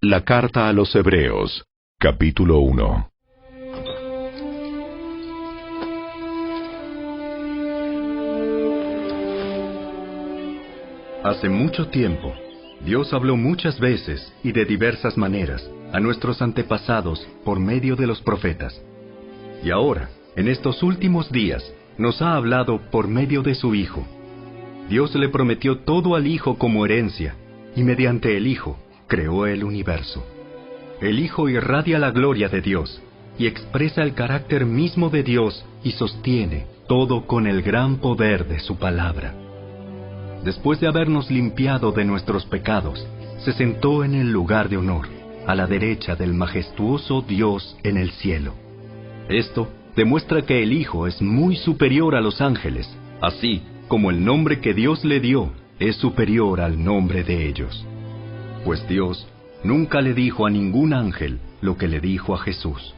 La carta a los Hebreos, capítulo 1. Hace mucho tiempo, Dios habló muchas veces y de diversas maneras a nuestros antepasados por medio de los profetas. Y ahora, en estos últimos días, nos ha hablado por medio de su Hijo. Dios le prometió todo al Hijo como herencia, y mediante el Hijo creó el universo. El Hijo irradia la gloria de Dios, y expresa el carácter mismo de Dios y sostiene todo con el gran poder de su palabra. Después de habernos limpiado de nuestros pecados, se sentó en el lugar de honor, a la derecha del majestuoso Dios en el cielo. Esto demuestra que el Hijo es muy superior a los ángeles, así como el nombre que Dios le dio es superior al nombre de ellos. Pues Dios nunca le dijo a ningún ángel lo que le dijo a Jesús.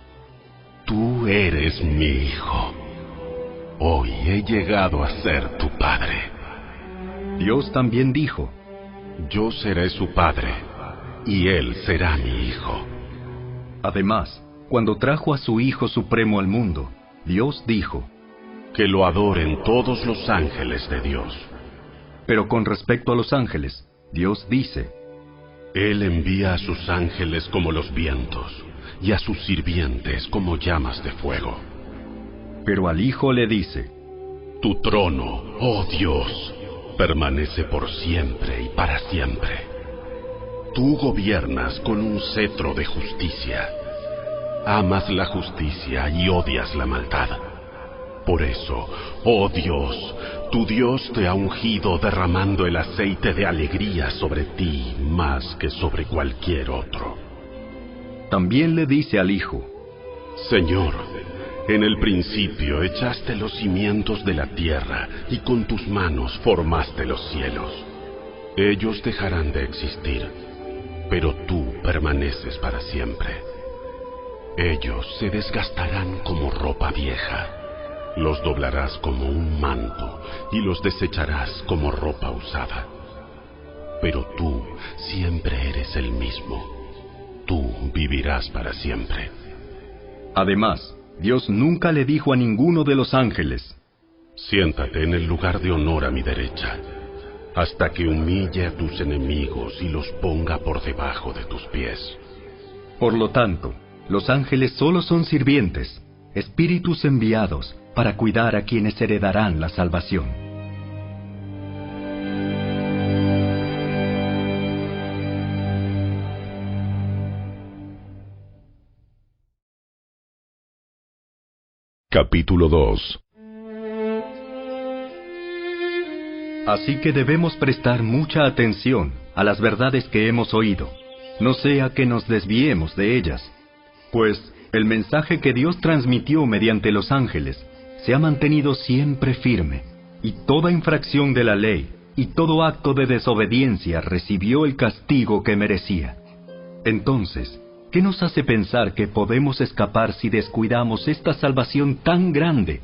Tú eres mi Hijo. Hoy he llegado a ser tu Padre. Dios también dijo, yo seré su Padre, y él será mi Hijo. Además, cuando trajo a su Hijo Supremo al mundo, Dios dijo, que lo adoren todos los ángeles de Dios. Pero con respecto a los ángeles, Dios dice, Él envía a sus ángeles como los vientos, y a sus sirvientes como llamas de fuego. Pero al Hijo le dice, tu trono, oh Dios, permanece por siempre y para siempre. Tú gobiernas con un cetro de justicia. Amas la justicia y odias la maldad. Por eso, oh Dios, tu Dios te ha ungido derramando el aceite de alegría sobre ti más que sobre cualquier otro. También le dice al Hijo, Señor, en el principio echaste los cimientos de la tierra y con tus manos formaste los cielos. Ellos dejarán de existir, pero tú permaneces para siempre. Ellos se desgastarán como ropa vieja. Los doblarás como un manto y los desecharás como ropa usada. Pero tú siempre eres el mismo. Tú vivirás para siempre. Además, Dios nunca le dijo a ninguno de los ángeles, siéntate en el lugar de honor a mi derecha, hasta que humille a tus enemigos y los ponga por debajo de tus pies. Por lo tanto, los ángeles solo son sirvientes, espíritus enviados para cuidar a quienes heredarán la salvación. Capítulo 2. Así que debemos prestar mucha atención a las verdades que hemos oído, no sea que nos desviemos de ellas, pues el mensaje que Dios transmitió mediante los ángeles se ha mantenido siempre firme, y toda infracción de la ley y todo acto de desobediencia recibió el castigo que merecía. Entonces, ¿qué nos hace pensar que podemos escapar si descuidamos esta salvación tan grande,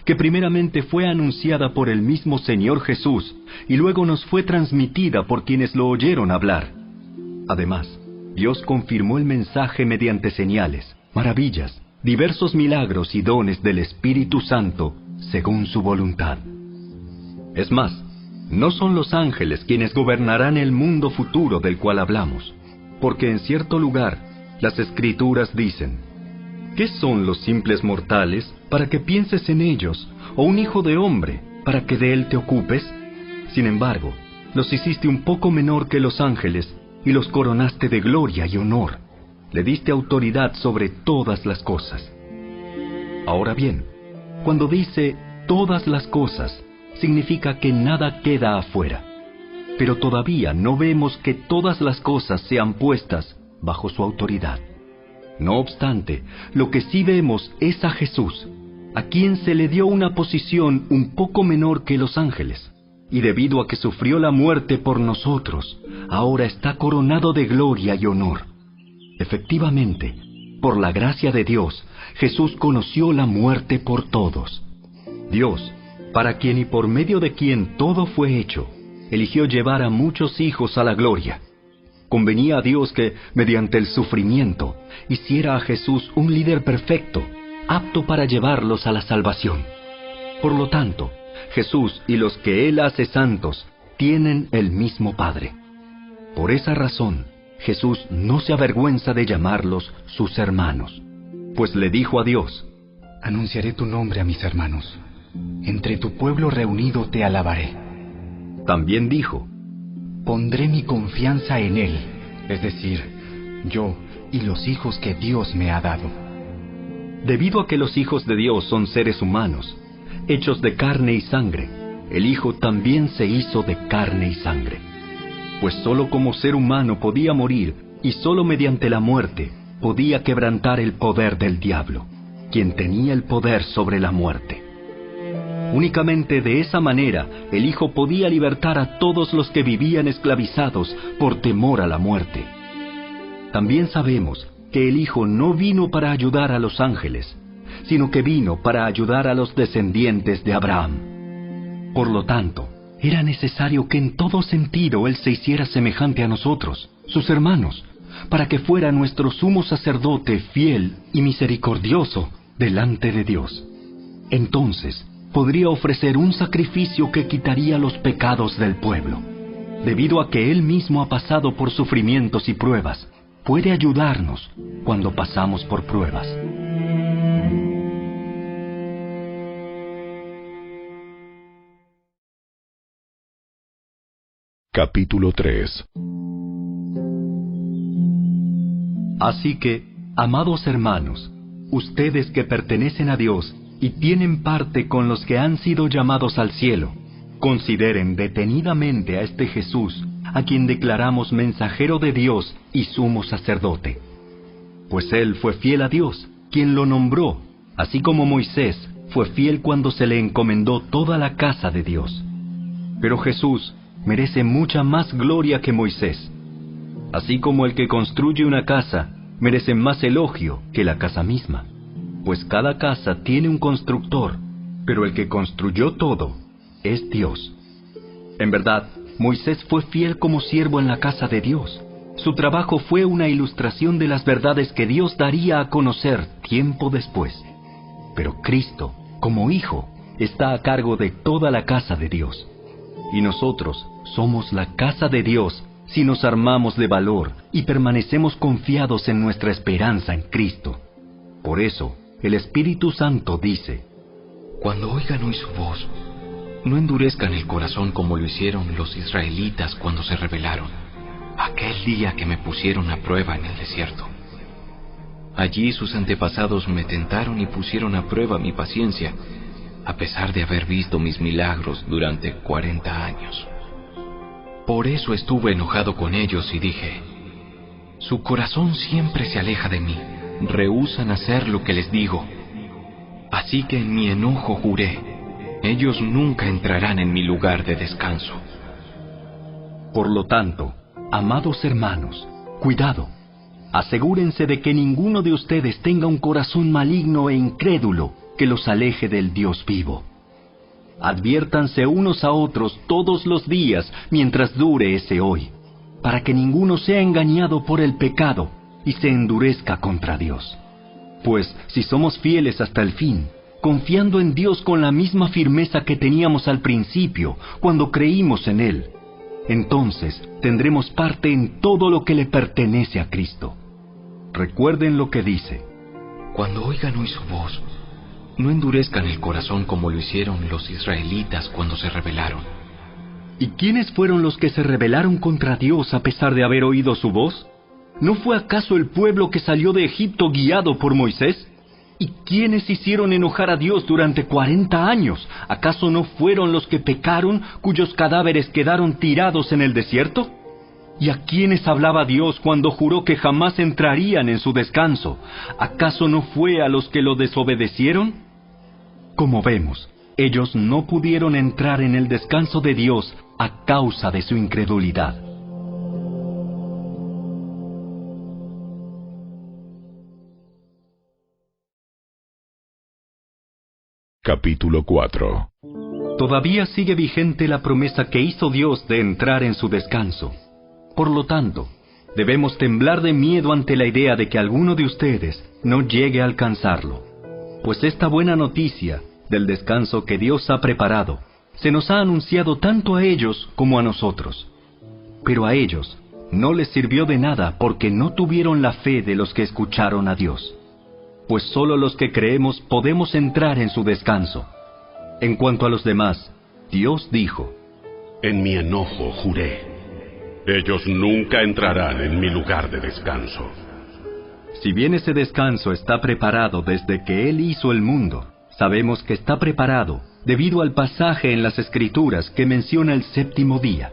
que primeramente fue anunciada por el mismo Señor Jesús y luego nos fue transmitida por quienes lo oyeron hablar? Además, Dios confirmó el mensaje mediante señales, maravillas, diversos milagros y dones del Espíritu Santo, según su voluntad. Es más, no son los ángeles quienes gobernarán el mundo futuro del cual hablamos, porque en cierto lugar, las Escrituras dicen, ¿qué son los simples mortales para que pienses en ellos, o un hijo de hombre para que de él te ocupes? Sin embargo, los hiciste un poco menor que los ángeles, y los coronaste de gloria y honor. Le diste autoridad sobre todas las cosas. Ahora bien, cuando dice todas las cosas, significa que nada queda afuera. Pero todavía no vemos que todas las cosas sean puestas bajo su autoridad. No obstante, lo que sí vemos es a Jesús, a quien se le dio una posición un poco menor que los ángeles, y debido a que sufrió la muerte por nosotros, ahora está coronado de gloria y honor. Efectivamente, por la gracia de Dios, Jesús conoció la muerte por todos. Dios, para quien y por medio de quien todo fue hecho, eligió llevar a muchos hijos a la gloria. convenía a Dios que, mediante el sufrimiento, hiciera a Jesús un líder perfecto, apto para llevarlos a la salvación. Por lo tanto, Jesús y los que Él hace santos tienen el mismo Padre. Por esa razón, Jesús no se avergüenza de llamarlos sus hermanos, pues le dijo a Dios: Anunciaré tu nombre a mis hermanos. Entre tu pueblo reunido te alabaré. También dijo: Pondré mi confianza en Él, es decir, yo y los hijos que Dios me ha dado. Debido a que los hijos de Dios son seres humanos, hechos de carne y sangre, el Hijo también se hizo de carne y sangre. Pues sólo como ser humano podía morir, y sólo mediante la muerte podía quebrantar el poder del diablo, quien tenía el poder sobre la muerte. Únicamente de esa manera el Hijo podía libertar a todos los que vivían esclavizados por temor a la muerte. También sabemos que el Hijo no vino para ayudar a los ángeles, sino que vino para ayudar a los descendientes de Abraham. Por lo tanto, era necesario que en todo sentido Él se hiciera semejante a nosotros, sus hermanos, para que fuera nuestro sumo sacerdote fiel y misericordioso delante de Dios. Entonces, podría ofrecer un sacrificio que quitaría los pecados del pueblo. Debido a que Él mismo ha pasado por sufrimientos y pruebas, puede ayudarnos cuando pasamos por pruebas. Capítulo 3. Así que, amados hermanos, ustedes que pertenecen a Dios y tienen parte con los que han sido llamados al cielo, consideren detenidamente a este Jesús, a quien declaramos mensajero de Dios y sumo sacerdote. Pues Él fue fiel a Dios, quien lo nombró, así como Moisés fue fiel cuando se le encomendó toda la casa de Dios. Pero Jesús merece mucha más gloria que Moisés. Así como el que construye una casa merece más elogio que la casa misma. Pues cada casa tiene un constructor, pero el que construyó todo es Dios. En verdad, Moisés fue fiel como siervo en la casa de Dios. Su trabajo fue una ilustración de las verdades que Dios daría a conocer tiempo después. Pero Cristo, como Hijo, está a cargo de toda la casa de Dios. Y nosotros somos la casa de Dios si nos armamos de valor y permanecemos confiados en nuestra esperanza en Cristo. Por eso, el Espíritu Santo dice: Cuando oigan hoy su voz, no endurezcan el corazón como lo hicieron los israelitas cuando se rebelaron, aquel día que me pusieron a prueba en el desierto. Allí sus antepasados me tentaron y pusieron a prueba mi paciencia, a pesar de haber visto mis milagros durante 40 años. Por eso estuve enojado con ellos y dije: su corazón siempre se aleja de mí, rehúsan hacer lo que les digo. Así que en mi enojo juré: ellos nunca entrarán en mi lugar de descanso. Por lo tanto, amados hermanos, cuidado. Asegúrense de que ninguno de ustedes tenga un corazón maligno e incrédulo que los aleje del Dios vivo. Adviértanse unos a otros todos los días mientras dure ese hoy, para que ninguno sea engañado por el pecado y se endurezca contra Dios. Pues si somos fieles hasta el fin, confiando en Dios con la misma firmeza que teníamos al principio, cuando creímos en Él, entonces tendremos parte en todo lo que le pertenece a Cristo. Recuerden lo que dice: Cuando oigan hoy su voz, no endurezcan el corazón como lo hicieron los israelitas cuando se rebelaron. ¿Y quiénes fueron los que se rebelaron contra Dios a pesar de haber oído su voz? ¿No fue acaso el pueblo que salió de Egipto guiado por Moisés? ¿Y quiénes hicieron enojar a Dios durante 40 años? ¿Acaso no fueron los que pecaron, cuyos cadáveres quedaron tirados en el desierto? ¿Y a quiénes hablaba Dios cuando juró que jamás entrarían en su descanso? ¿Acaso no fue a los que lo desobedecieron? Como vemos, ellos no pudieron entrar en el descanso de Dios a causa de su incredulidad. Capítulo 4. Todavía sigue vigente la promesa que hizo Dios de entrar en su descanso. Por lo tanto, debemos temblar de miedo ante la idea de que alguno de ustedes no llegue a alcanzarlo. Pues esta buena noticia del descanso que Dios ha preparado se nos ha anunciado tanto a ellos como a nosotros. Pero a ellos no les sirvió de nada porque no tuvieron la fe de los que escucharon a Dios. Pues solo los que creemos podemos entrar en su descanso. En cuanto a los demás, Dios dijo: En mi enojo juré, ellos nunca entrarán en mi lugar de descanso. Si bien ese descanso está preparado desde que Él hizo el mundo, sabemos que está preparado debido al pasaje en las Escrituras que menciona el séptimo día.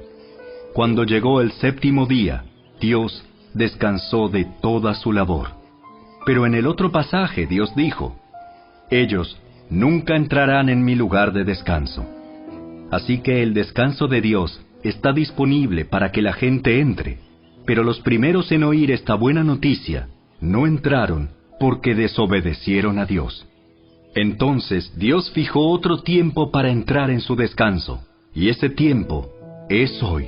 Cuando llegó el séptimo día, Dios descansó de toda su labor. Pero en el otro pasaje Dios dijo: ellos nunca entrarán en mi lugar de descanso. Así que el descanso de Dios está disponible para que la gente entre, pero los primeros en oír esta buena noticia no entraron porque desobedecieron a Dios. Entonces Dios fijó otro tiempo para entrar en su descanso, y ese tiempo es hoy.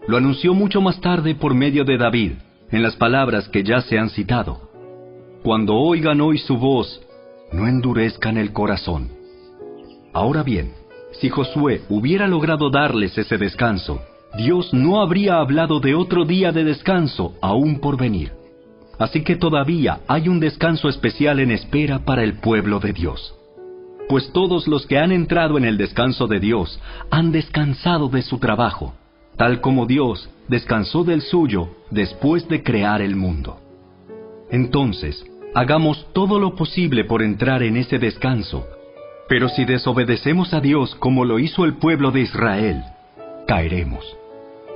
Lo anunció mucho más tarde por medio de David, en las palabras que ya se han citado: Cuando oigan hoy su voz, no endurezcan el corazón. Ahora bien, si Josué hubiera logrado darles ese descanso, Dios no habría hablado de otro día de descanso aún por venir. Así que todavía hay un descanso especial en espera para el pueblo de Dios. Pues todos los que han entrado en el descanso de Dios han descansado de su trabajo, tal como Dios descansó del suyo después de crear el mundo. Entonces, hagamos todo lo posible por entrar en ese descanso. Pero si desobedecemos a Dios como lo hizo el pueblo de Israel, caeremos.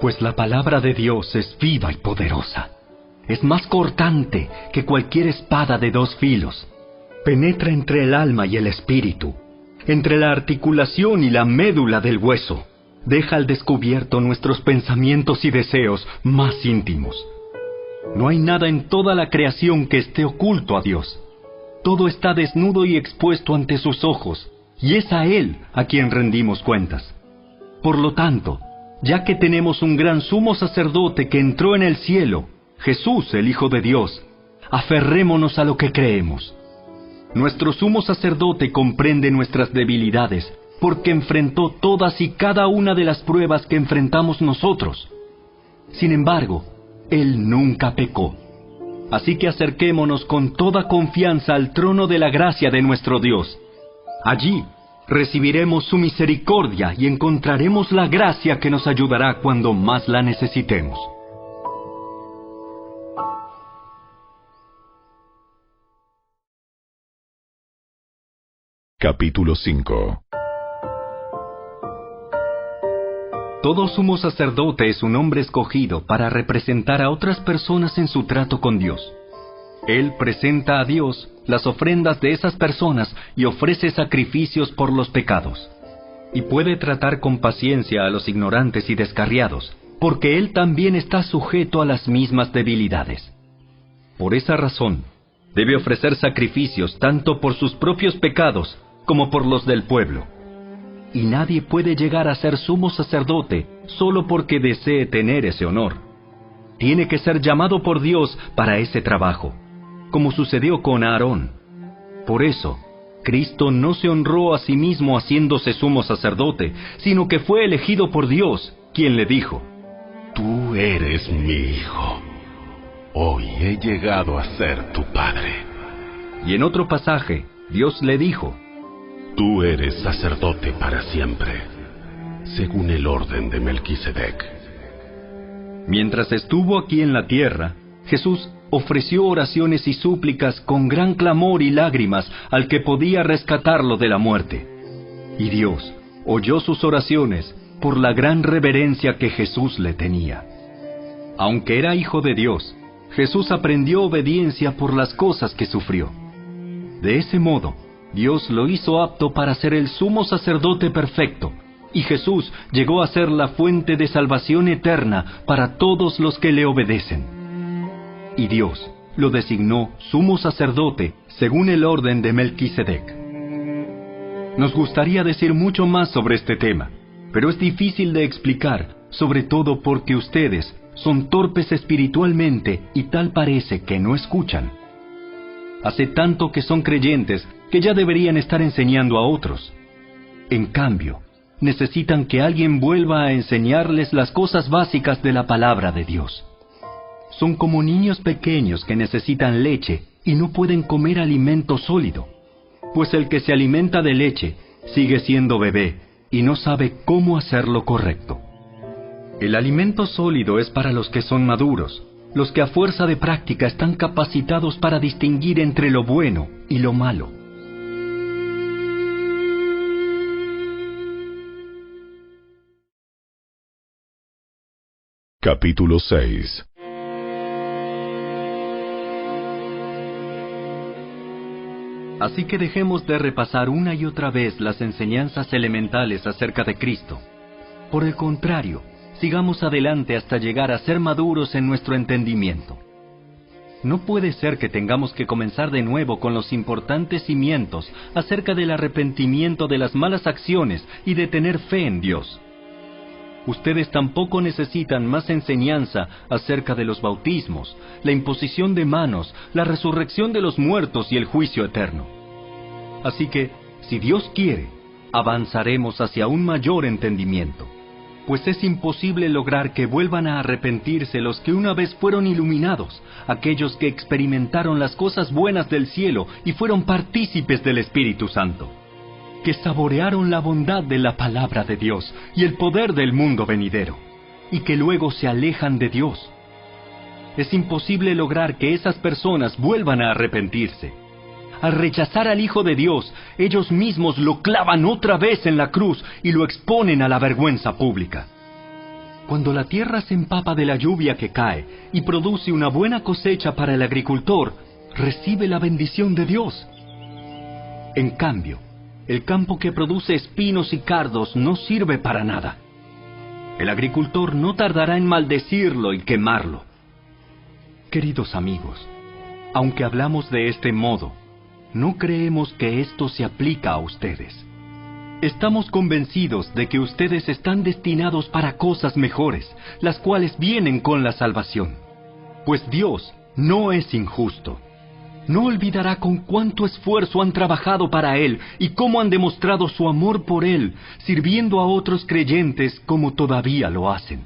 Pues la palabra de Dios es viva y poderosa. Es más cortante que cualquier espada de 2 filos. Penetra entre el alma y el espíritu, entre la articulación y la médula del hueso. Deja al descubierto nuestros pensamientos y deseos más íntimos. No hay nada en toda la creación que esté oculto a Dios. Todo está desnudo y expuesto ante sus ojos, y es a Él a quien rendimos cuentas. Por lo tanto, ya que tenemos un gran sumo sacerdote que entró en el cielo, Jesús, el Hijo de Dios, aferrémonos a lo que creemos. Nuestro sumo sacerdote comprende nuestras debilidades, porque enfrentó todas y cada una de las pruebas que enfrentamos nosotros. Sin embargo, Él nunca pecó. Así que acerquémonos con toda confianza al trono de la gracia de nuestro Dios. Allí recibiremos su misericordia y encontraremos la gracia que nos ayudará cuando más la necesitemos. Capítulo 5. Todo sumo sacerdote es un hombre escogido para representar a otras personas en su trato con Dios. Él presenta a Dios las ofrendas de esas personas y ofrece sacrificios por los pecados. Y puede tratar con paciencia a los ignorantes y descarriados, porque él también está sujeto a las mismas debilidades. Por esa razón, debe ofrecer sacrificios tanto por sus propios pecados como por los del pueblo. Y nadie puede llegar a ser sumo sacerdote solo porque desee tener ese honor. Tiene que ser llamado por Dios para ese trabajo, como sucedió con Aarón. Por eso, Cristo no se honró a sí mismo haciéndose sumo sacerdote, sino que fue elegido por Dios, quien le dijo: Tú eres mi hijo. Hoy he llegado a ser tu padre. Y en otro pasaje, Dios le dijo: Tú eres sacerdote para siempre, según el orden de Melquisedec. Mientras estuvo aquí en la tierra, Jesús ofreció oraciones y súplicas con gran clamor y lágrimas al que podía rescatarlo de la muerte. Y Dios oyó sus oraciones por la gran reverencia que Jesús le tenía. Aunque era hijo de Dios, Jesús aprendió obediencia por las cosas que sufrió. De ese modo, Dios lo hizo apto para ser el sumo sacerdote perfecto, y Jesús llegó a ser la fuente de salvación eterna para todos los que le obedecen. Y Dios lo designó sumo sacerdote según el orden de Melquisedec. Nos gustaría decir mucho más sobre este tema, pero es difícil de explicar, sobre todo porque ustedes son torpes espiritualmente y tal parece que no escuchan. Hace tanto que son creyentes que ya deberían estar enseñando a otros. En cambio, necesitan que alguien vuelva a enseñarles las cosas básicas de la palabra de Dios. Son como niños pequeños que necesitan leche y no pueden comer alimento sólido, pues el que se alimenta de leche sigue siendo bebé y no sabe cómo hacer lo correcto. El alimento sólido es para los que son maduros, los que a fuerza de práctica están capacitados para distinguir entre lo bueno y lo malo. Capítulo 6. Así que dejemos de repasar una y otra vez las enseñanzas elementales acerca de Cristo. Por el contrario, sigamos adelante hasta llegar a ser maduros en nuestro entendimiento. No puede ser que tengamos que comenzar de nuevo con los importantes cimientos acerca del arrepentimiento de las malas acciones y de tener fe en Dios. Ustedes tampoco necesitan más enseñanza acerca de los bautismos, la imposición de manos, la resurrección de los muertos y el juicio eterno. Así que, si Dios quiere, avanzaremos hacia un mayor entendimiento, pues es imposible lograr que vuelvan a arrepentirse los que una vez fueron iluminados, aquellos que experimentaron las cosas buenas del cielo y fueron partícipes del Espíritu Santo, que saborearon la bondad de la palabra de Dios y el poder del mundo venidero, y que luego se alejan de Dios. Es imposible lograr que esas personas vuelvan a arrepentirse. Al rechazar al Hijo de Dios, ellos mismos lo clavan otra vez en la cruz y lo exponen a la vergüenza pública. Cuando la tierra se empapa de la lluvia que cae y produce una buena cosecha para el agricultor, recibe la bendición de Dios. En cambio, el campo que produce espinos y cardos no sirve para nada. El agricultor no tardará en maldecirlo y quemarlo. Queridos amigos, aunque hablamos de este modo, no creemos que esto se aplica a ustedes. Estamos convencidos de que ustedes están destinados para cosas mejores, las cuales vienen con la salvación. Pues Dios no es injusto. No olvidará con cuánto esfuerzo han trabajado para Él y cómo han demostrado su amor por Él, sirviendo a otros creyentes como todavía lo hacen.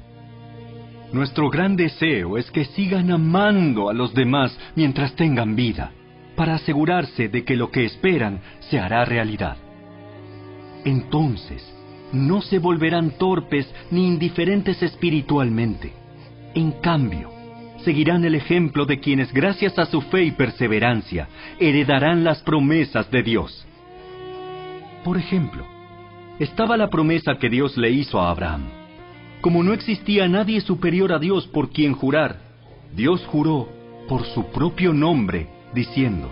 Nuestro gran deseo es que sigan amando a los demás mientras tengan vida, para asegurarse de que lo que esperan se hará realidad. Entonces, no se volverán torpes ni indiferentes espiritualmente. En cambio, seguirán el ejemplo de quienes, gracias a su fe y perseverancia, heredarán las promesas de Dios. Por ejemplo, estaba la promesa que Dios le hizo a Abraham. Como no existía nadie superior a Dios por quien jurar, Dios juró por su propio nombre, diciendo: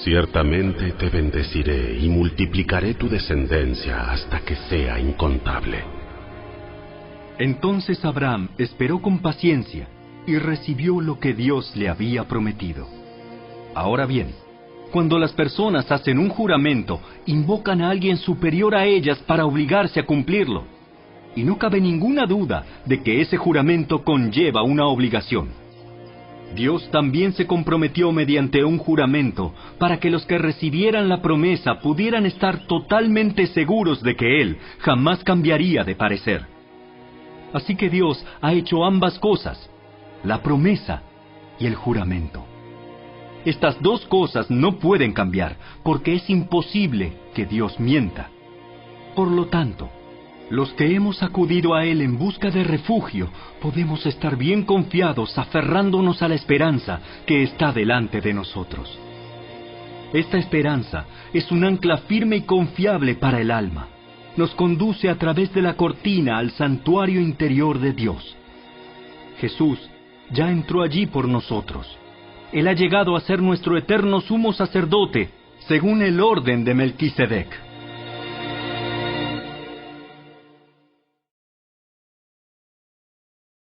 Ciertamente te bendeciré y multiplicaré tu descendencia hasta que sea incontable. Entonces Abraham esperó con paciencia y recibió lo que Dios le había prometido. Ahora bien, cuando las personas hacen un juramento, invocan a alguien superior a ellas para obligarse a cumplirlo. Y no cabe ninguna duda de que ese juramento conlleva una obligación. Dios también se comprometió mediante un juramento para que los que recibieran la promesa pudieran estar totalmente seguros de que Él jamás cambiaría de parecer. Así que Dios ha hecho ambas cosas, la promesa y el juramento. Estas dos cosas no pueden cambiar, porque es imposible que Dios mienta. Por lo tanto, los que hemos acudido a Él en busca de refugio, podemos estar bien confiados aferrándonos a la esperanza que está delante de nosotros. Esta esperanza es un ancla firme y confiable para el alma. Nos conduce a través de la cortina al santuario interior de Dios. Jesús ya entró allí por nosotros. Él ha llegado a ser nuestro eterno sumo sacerdote, según el orden de Melquisedec.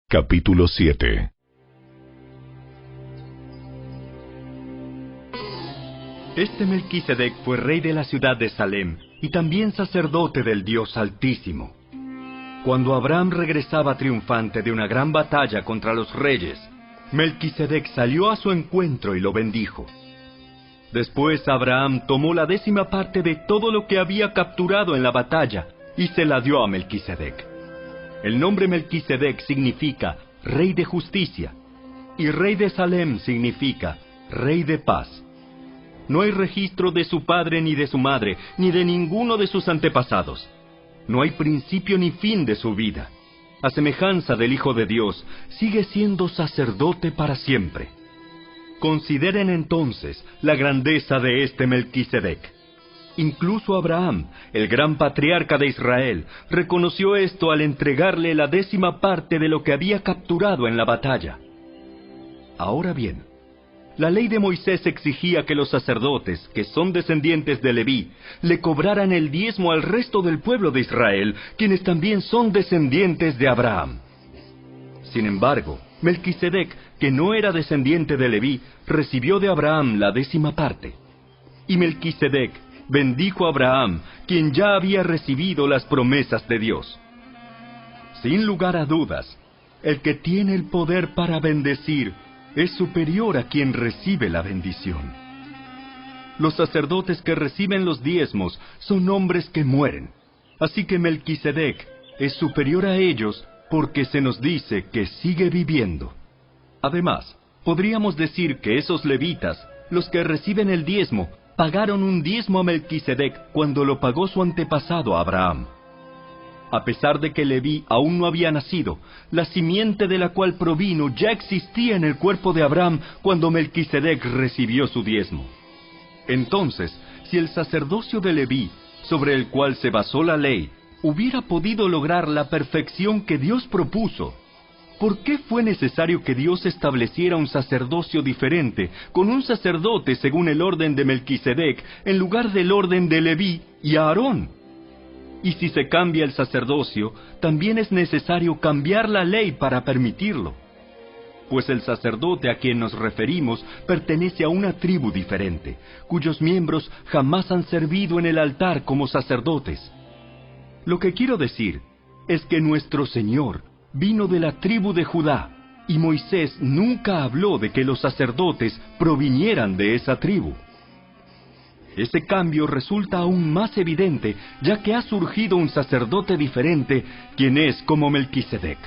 Capítulo 7. Este Melquisedec fue rey de la ciudad de Salem y también sacerdote del Dios Altísimo. Cuando Abraham regresaba triunfante de una gran batalla contra los reyes, Melquisedec salió a su encuentro y lo bendijo. Después Abraham tomó la 10ª parte de todo lo que había capturado en la batalla y se la dio a Melquisedec. El nombre Melquisedec significa Rey de Justicia, y Rey de Salem significa Rey de Paz. No hay registro de su padre ni de su madre, ni de ninguno de sus antepasados. No hay principio ni fin de su vida. A semejanza del Hijo de Dios, sigue siendo sacerdote para siempre. Consideren entonces la grandeza de este Melquisedec. Incluso Abraham, el gran patriarca de Israel, reconoció esto al entregarle la 10ª parte de lo que había capturado en la batalla. Ahora bien, la ley de Moisés exigía que los sacerdotes, que son descendientes de Leví, le cobraran el diezmo al resto del pueblo de Israel, quienes también son descendientes de Abraham. Sin embargo, Melquisedec, que no era descendiente de Leví, recibió de Abraham la 10ª parte. Y Melquisedec bendijo a Abraham, quien ya había recibido las promesas de Dios. Sin lugar a dudas, el que tiene el poder para bendecir es superior a quien recibe la bendición. Los sacerdotes que reciben los diezmos son hombres que mueren, así que Melquisedec es superior a ellos porque se nos dice que sigue viviendo. Además, podríamos decir que esos levitas, los que reciben el diezmo, pagaron un diezmo a Melquisedec cuando lo pagó su antepasado Abraham. A pesar de que Leví aún no había nacido, la simiente de la cual provino ya existía en el cuerpo de Abraham cuando Melquisedec recibió su diezmo. Entonces, si el sacerdocio de Leví, sobre el cual se basó la ley, hubiera podido lograr la perfección que Dios propuso, ¿por qué fue necesario que Dios estableciera un sacerdocio diferente, con un sacerdote según el orden de Melquisedec, en lugar del orden de Leví y Aarón? Y si se cambia el sacerdocio, también es necesario cambiar la ley para permitirlo. Pues el sacerdote a quien nos referimos pertenece a una tribu diferente, cuyos miembros jamás han servido en el altar como sacerdotes. Lo que quiero decir es que nuestro Señor vino de la tribu de Judá, y Moisés nunca habló de que los sacerdotes provinieran de esa tribu. Ese cambio resulta aún más evidente, ya que ha surgido un sacerdote diferente, quien es como Melquisedec.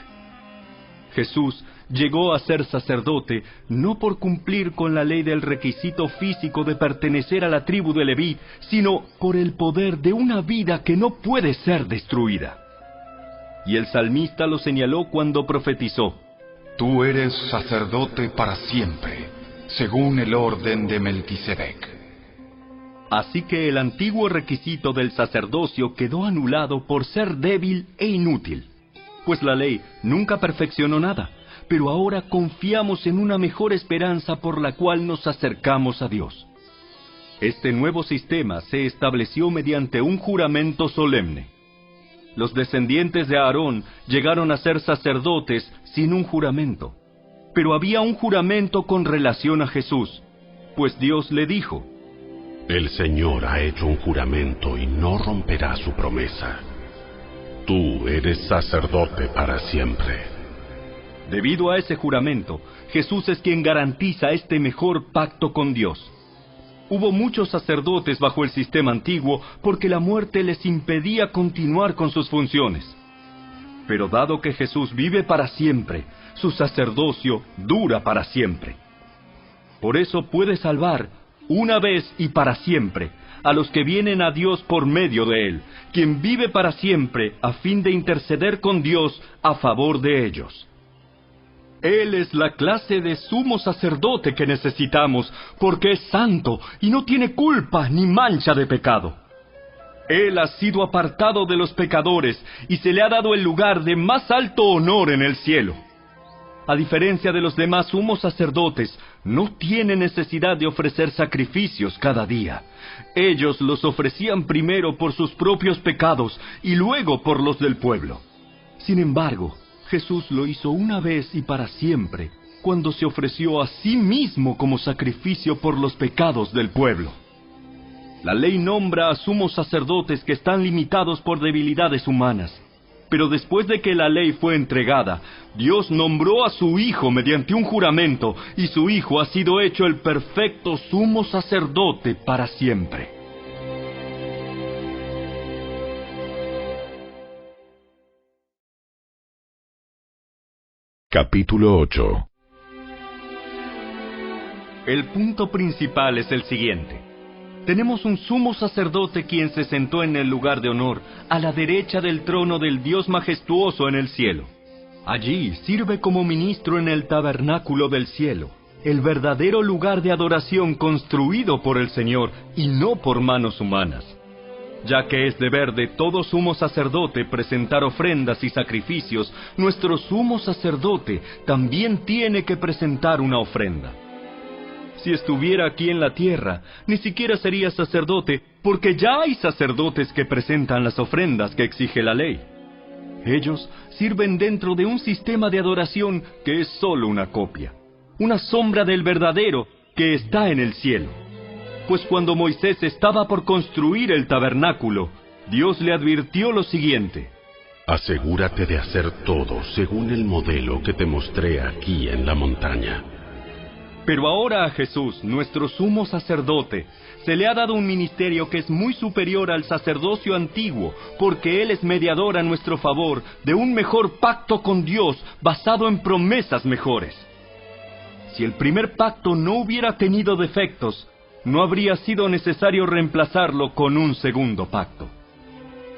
Jesús llegó a ser sacerdote no por cumplir con la ley del requisito físico de pertenecer a la tribu de Leví, sino por el poder de una vida que no puede ser destruida. Y el salmista lo señaló cuando profetizó: Tú eres sacerdote para siempre, según el orden de Melquisedec. Así que el antiguo requisito del sacerdocio quedó anulado por ser débil e inútil, pues la ley nunca perfeccionó nada, pero ahora confiamos en una mejor esperanza por la cual nos acercamos a Dios. Este nuevo sistema se estableció mediante un juramento solemne. Los descendientes de Aarón llegaron a ser sacerdotes sin un juramento, pero había un juramento con relación a Jesús, pues Dios le dijo: El Señor ha hecho un juramento y no romperá su promesa. Tú eres sacerdote para siempre. Debido a ese juramento, Jesús es quien garantiza este mejor pacto con Dios. Hubo muchos sacerdotes bajo el sistema antiguo porque la muerte les impedía continuar con sus funciones. Pero dado que Jesús vive para siempre, su sacerdocio dura para siempre. Por eso puede salvar, una vez y para siempre, a los que vienen a Dios por medio de Él, quien vive para siempre a fin de interceder con Dios a favor de ellos. Él es la clase de sumo sacerdote que necesitamos, porque es santo y no tiene culpa ni mancha de pecado. Él ha sido apartado de los pecadores y se le ha dado el lugar de más alto honor en el cielo. A diferencia de los demás sumos sacerdotes, no tiene necesidad de ofrecer sacrificios cada día. Ellos los ofrecían primero por sus propios pecados y luego por los del pueblo. Sin embargo, Jesús lo hizo una vez y para siempre, cuando se ofreció a sí mismo como sacrificio por los pecados del pueblo. La ley nombra a sumos sacerdotes que están limitados por debilidades humanas, Pero después de que la ley fue entregada, Dios nombró a su Hijo mediante un juramento, y su Hijo ha sido hecho el perfecto sumo sacerdote para siempre. Capítulo 8. El punto principal es el siguiente. Tenemos un sumo sacerdote quien se sentó en el lugar de honor, a la derecha del trono del Dios majestuoso en el cielo. Allí sirve como ministro en el tabernáculo del cielo, el verdadero lugar de adoración construido por el Señor y no por manos humanas. Ya que es deber de todo sumo sacerdote presentar ofrendas y sacrificios, nuestro sumo sacerdote también tiene que presentar una ofrenda. Si estuviera aquí en la tierra, ni siquiera sería sacerdote, porque ya hay sacerdotes que presentan las ofrendas que exige la ley. Ellos sirven dentro de un sistema de adoración que es solo una copia, una sombra del verdadero que está en el cielo. Pues cuando Moisés estaba por construir el tabernáculo, Dios le advirtió lo siguiente: asegúrate de hacer todo según el modelo que te mostré aquí en la montaña. Pero ahora a Jesús, nuestro sumo sacerdote, se le ha dado un ministerio que es muy superior al sacerdocio antiguo, porque Él es mediador a nuestro favor de un mejor pacto con Dios basado en promesas mejores. Si el primer pacto no hubiera tenido defectos, no habría sido necesario reemplazarlo con un segundo pacto.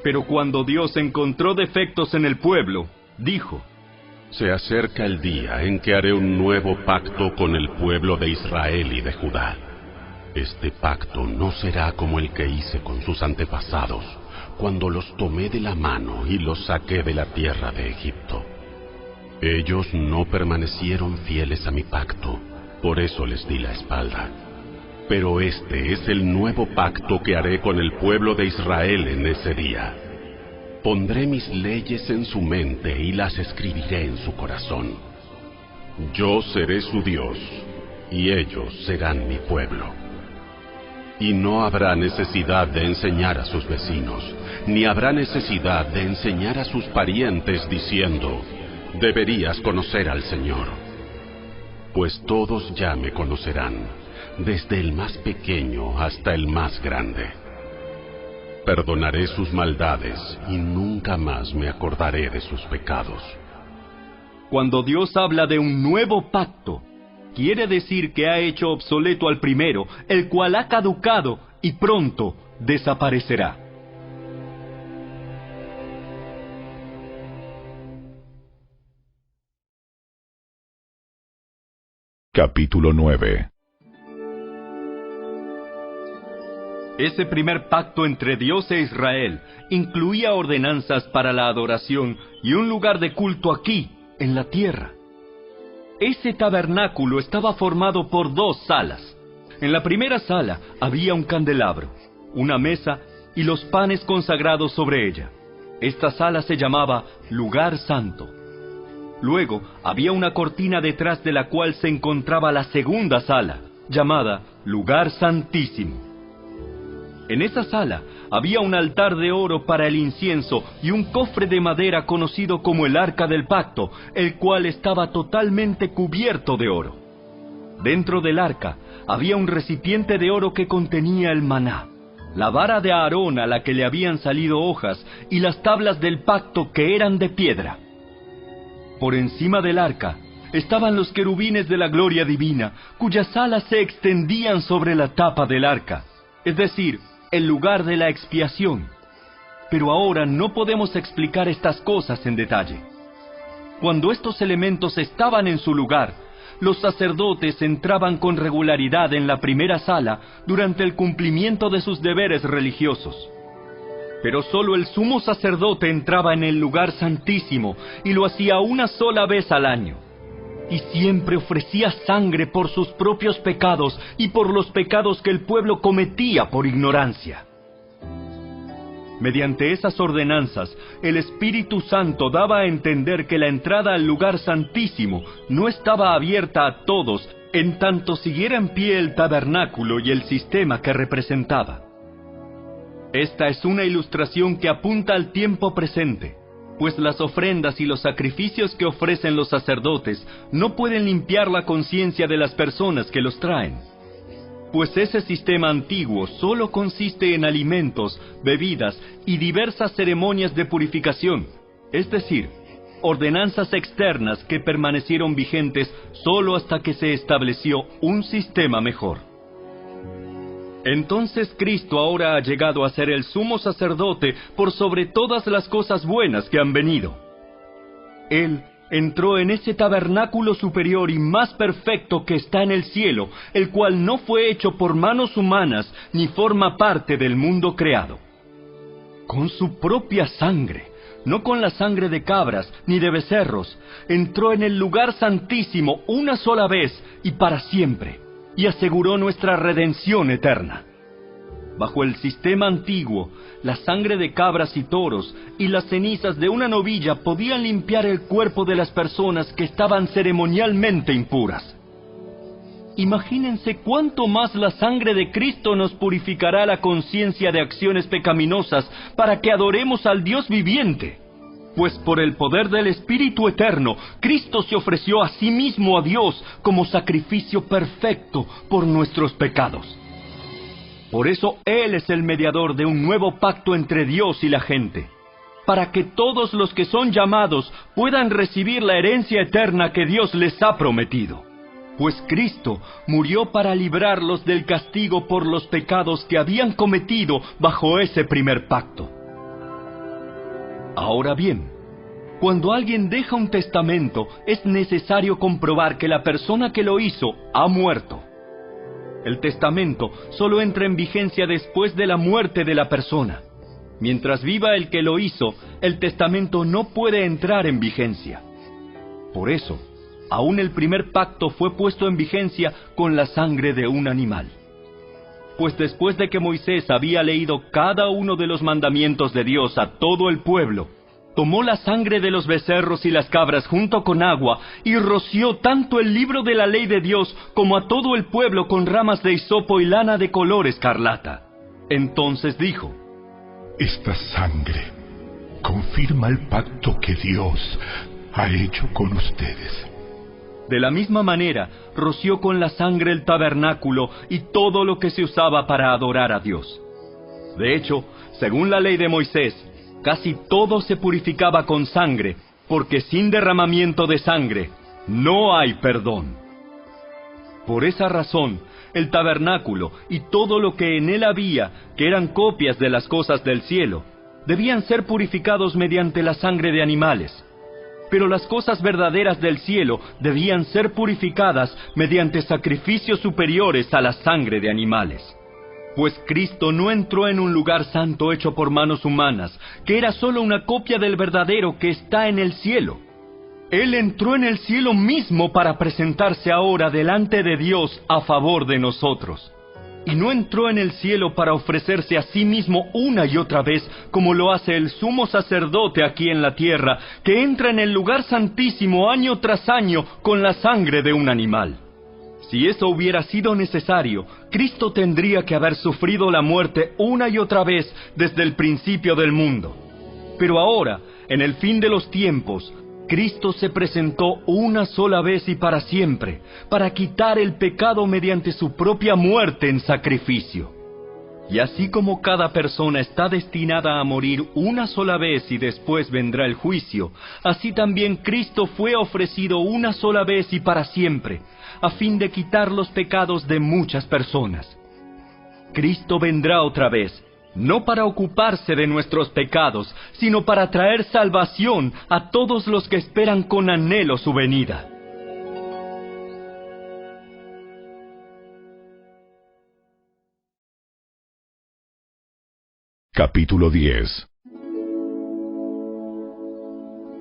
Pero cuando Dios encontró defectos en el pueblo, dijo: se acerca el día en que haré un nuevo pacto con el pueblo de Israel y de Judá. Este pacto no será como el que hice con sus antepasados, cuando los tomé de la mano y los saqué de la tierra de Egipto. Ellos no permanecieron fieles a mi pacto, por eso les di la espalda. Pero este es el nuevo pacto que haré con el pueblo de Israel en ese día. Pondré mis leyes en su mente y las escribiré en su corazón. Yo seré su Dios, y ellos serán mi pueblo. Y no habrá necesidad de enseñar a sus vecinos, ni habrá necesidad de enseñar a sus parientes diciendo: deberías conocer al Señor. Pues todos ya me conocerán, desde el más pequeño hasta el más grande. Perdonaré sus maldades y nunca más me acordaré de sus pecados. Cuando Dios habla de un nuevo pacto, quiere decir que ha hecho obsoleto al primero, el cual ha caducado y pronto desaparecerá. Capítulo 9. Ese primer pacto entre Dios e Israel incluía ordenanzas para la adoración y un lugar de culto aquí, en la tierra. Ese tabernáculo estaba formado por 2 salas. En la primera sala había un candelabro, una mesa y los panes consagrados sobre ella. Esta sala se llamaba Lugar Santo. Luego había una cortina detrás de la cual se encontraba la segunda sala, llamada Lugar Santísimo. En esa sala había un altar de oro para el incienso y un cofre de madera conocido como el Arca del Pacto, el cual estaba totalmente cubierto de oro. Dentro del arca había un recipiente de oro que contenía el maná, la vara de Aarón a la que le habían salido hojas y las tablas del pacto que eran de piedra. Por encima del arca estaban los querubines de la gloria divina, cuyas alas se extendían sobre la tapa del arca, es decir, el lugar de la expiación. Pero ahora no podemos explicar estas cosas en detalle. Cuando estos elementos estaban en su lugar, los sacerdotes entraban con regularidad en la primera sala durante el cumplimiento de sus deberes religiosos. Pero solo el sumo sacerdote entraba en el lugar santísimo y lo hacía una sola vez al año. Y siempre ofrecía sangre por sus propios pecados y por los pecados que el pueblo cometía por ignorancia. Mediante esas ordenanzas, el Espíritu Santo daba a entender que la entrada al lugar santísimo no estaba abierta a todos, en tanto siguiera en pie el tabernáculo y el sistema que representaba. Esta es una ilustración que apunta al tiempo presente. pues las ofrendas y los sacrificios que ofrecen los sacerdotes no pueden limpiar la conciencia de las personas que los traen. Pues ese sistema antiguo solo consiste en alimentos, bebidas y diversas ceremonias de purificación, es decir, ordenanzas externas que permanecieron vigentes solo hasta que se estableció un sistema mejor. Entonces Cristo ahora ha llegado a ser el sumo sacerdote por sobre todas las cosas buenas que han venido. Él entró en ese tabernáculo superior y más perfecto que está en el cielo, el cual no fue hecho por manos humanas ni forma parte del mundo creado. Con su propia sangre, no con la sangre de cabras ni de becerros, entró en el lugar santísimo una sola vez y para siempre, y aseguró nuestra redención eterna. Bajo el sistema antiguo, la sangre de cabras y toros y las cenizas de una novilla podían limpiar el cuerpo de las personas que estaban ceremonialmente impuras. Imagínense cuánto más la sangre de Cristo nos purificará la conciencia de acciones pecaminosas para que adoremos al Dios viviente. Pues por el poder del Espíritu Eterno, Cristo se ofreció a sí mismo a Dios como sacrificio perfecto por nuestros pecados. Por eso Él es el mediador de un nuevo pacto entre Dios y la gente, para que todos los que son llamados puedan recibir la herencia eterna que Dios les ha prometido. Pues Cristo murió para librarlos del castigo por los pecados que habían cometido bajo ese primer pacto. Ahora bien, cuando alguien deja un testamento, es necesario comprobar que la persona que lo hizo ha muerto. El testamento solo entra en vigencia después de la muerte de la persona. Mientras viva el que lo hizo, el testamento no puede entrar en vigencia. Por eso, aún el primer pacto fue puesto en vigencia con la sangre de un animal. Pues después de que Moisés había leído cada uno de los mandamientos de Dios a todo el pueblo, tomó la sangre de los becerros y las cabras junto con agua y roció tanto el libro de la ley de Dios como a todo el pueblo con ramas de hisopo y lana de color escarlata. Entonces dijo: Esta sangre confirma el pacto que Dios ha hecho con ustedes. De la misma manera, roció con la sangre el tabernáculo y todo lo que se usaba para adorar a Dios. De hecho, según la ley de Moisés, casi todo se purificaba con sangre, porque sin derramamiento de sangre no hay perdón. Por esa razón, el tabernáculo y todo lo que en él había, que eran copias de las cosas del cielo, debían ser purificados mediante la sangre de animales. Pero las cosas verdaderas del cielo debían ser purificadas mediante sacrificios superiores a la sangre de animales. Pues Cristo no entró en un lugar santo hecho por manos humanas, que era solo una copia del verdadero que está en el cielo. Él entró en el cielo mismo para presentarse ahora delante de Dios a favor de nosotros. Y no entró en el cielo para ofrecerse a sí mismo una y otra vez, como lo hace el sumo sacerdote aquí en la tierra, que entra en el lugar santísimo año tras año con la sangre de un animal. Si eso hubiera sido necesario, Cristo tendría que haber sufrido la muerte una y otra vez desde el principio del mundo. Pero ahora, en el fin de los tiempos, Cristo se presentó una sola vez y para siempre, para quitar el pecado mediante su propia muerte en sacrificio. Y así como cada persona está destinada a morir una sola vez y después vendrá el juicio, así también Cristo fue ofrecido una sola vez y para siempre, a fin de quitar los pecados de muchas personas. Cristo vendrá otra vez, no para ocuparse de nuestros pecados, sino para traer salvación a todos los que esperan con anhelo su venida. Capítulo 10.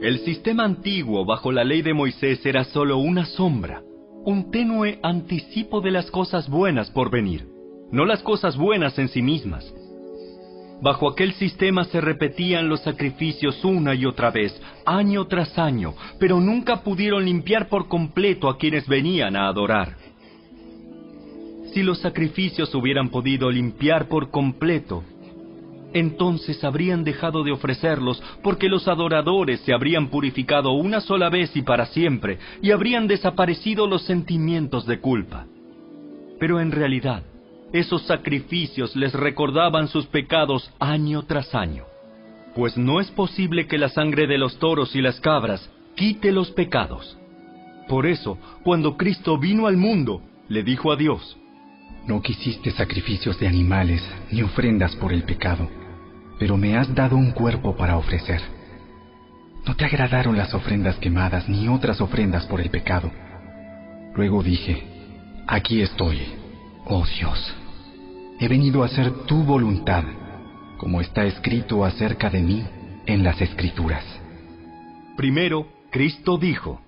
El sistema antiguo bajo la ley de Moisés era solo una sombra, un tenue anticipo de las cosas buenas por venir, no las cosas buenas en sí mismas. Bajo aquel sistema se repetían los sacrificios una y otra vez, año tras año, pero nunca pudieron limpiar por completo a quienes venían a adorar. Si los sacrificios hubieran podido limpiar por completo, entonces habrían dejado de ofrecerlos, porque los adoradores se habrían purificado una sola vez y para siempre, y habrían desaparecido los sentimientos de culpa. Pero en realidad, esos sacrificios les recordaban sus pecados año tras año, pues no es posible que la sangre de los toros y las cabras quite los pecados. Por eso, cuando Cristo vino al mundo, le dijo a Dios: No quisiste sacrificios de animales ni ofrendas por el pecado, pero me has dado un cuerpo para ofrecer. No te agradaron las ofrendas quemadas ni otras ofrendas por el pecado. Luego dije: Aquí estoy, oh Dios. He venido a hacer tu voluntad, como está escrito acerca de mí en las Escrituras. Primero, Cristo dijo: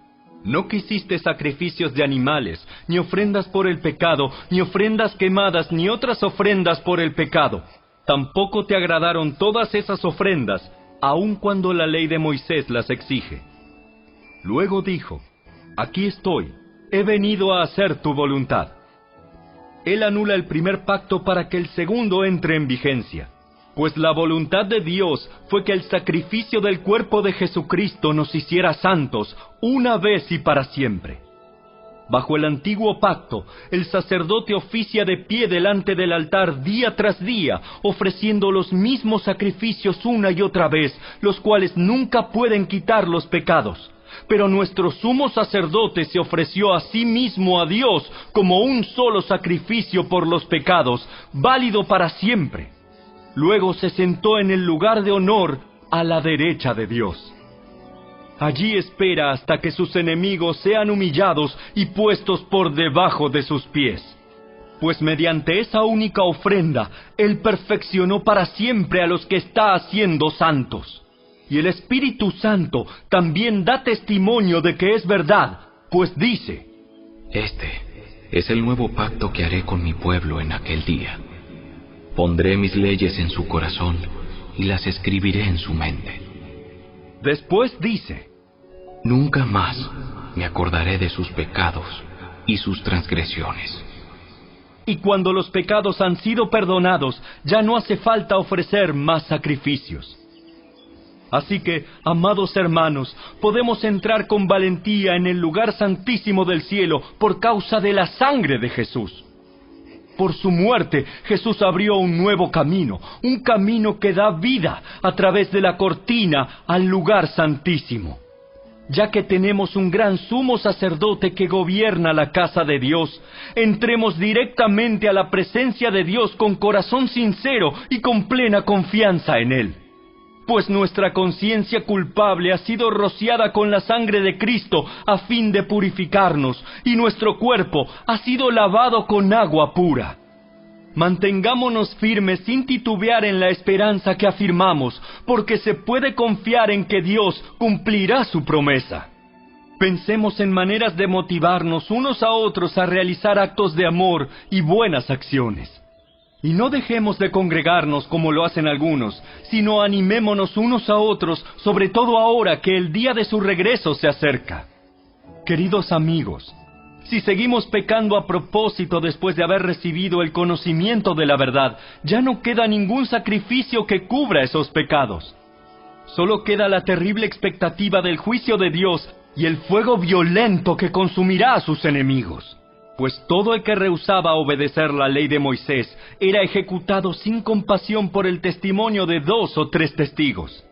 No quisiste sacrificios de animales, ni ofrendas por el pecado, ni ofrendas quemadas, ni otras ofrendas por el pecado. Tampoco te agradaron todas esas ofrendas, aun cuando la ley de Moisés las exige. Luego dijo: Aquí estoy, he venido a hacer tu voluntad. Él anula el primer pacto para que el segundo entre en vigencia, pues la voluntad de Dios fue que el sacrificio del cuerpo de Jesucristo nos hiciera santos una vez y para siempre. Bajo el antiguo pacto, el sacerdote oficia de pie delante del altar día tras día, ofreciendo los mismos sacrificios una y otra vez, los cuales nunca pueden quitar los pecados. Pero nuestro sumo sacerdote se ofreció a sí mismo a Dios como un solo sacrificio por los pecados, válido para siempre. Luego se sentó en el lugar de honor a la derecha de Dios. Allí espera hasta que sus enemigos sean humillados y puestos por debajo de sus pies. Pues mediante esa única ofrenda, Él perfeccionó para siempre a los que está haciendo santos. Y el Espíritu Santo también da testimonio de que es verdad, pues dice: Este es el nuevo pacto que haré con mi pueblo en aquel día. Pondré mis leyes en su corazón y las escribiré en su mente. Después dice: Nunca más me acordaré de sus pecados y sus transgresiones. Y cuando los pecados han sido perdonados, ya no hace falta ofrecer más sacrificios. Así que, amados hermanos, podemos entrar con valentía en el lugar santísimo del cielo por causa de la sangre de Jesús. Por su muerte, Jesús abrió un nuevo camino, un camino que da vida a través de la cortina al lugar santísimo. Ya que tenemos un gran sumo sacerdote que gobierna la casa de Dios, entremos directamente a la presencia de Dios con corazón sincero y con plena confianza en Él. Pues nuestra conciencia culpable ha sido rociada con la sangre de Cristo a fin de purificarnos, y nuestro cuerpo ha sido lavado con agua pura. Mantengámonos firmes sin titubear en la esperanza que afirmamos, porque se puede confiar en que Dios cumplirá su promesa. Pensemos en maneras de motivarnos unos a otros a realizar actos de amor y buenas acciones. Y no dejemos de congregarnos como lo hacen algunos, sino animémonos unos a otros, sobre todo ahora que el día de su regreso se acerca. Queridos amigos, si seguimos pecando a propósito después de haber recibido el conocimiento de la verdad, ya no queda ningún sacrificio que cubra esos pecados. Solo queda la terrible expectativa del juicio de Dios y el fuego violento que consumirá a sus enemigos. Pues todo el que rehusaba obedecer la ley de Moisés era ejecutado sin compasión por el testimonio de 2 o 3 testigos.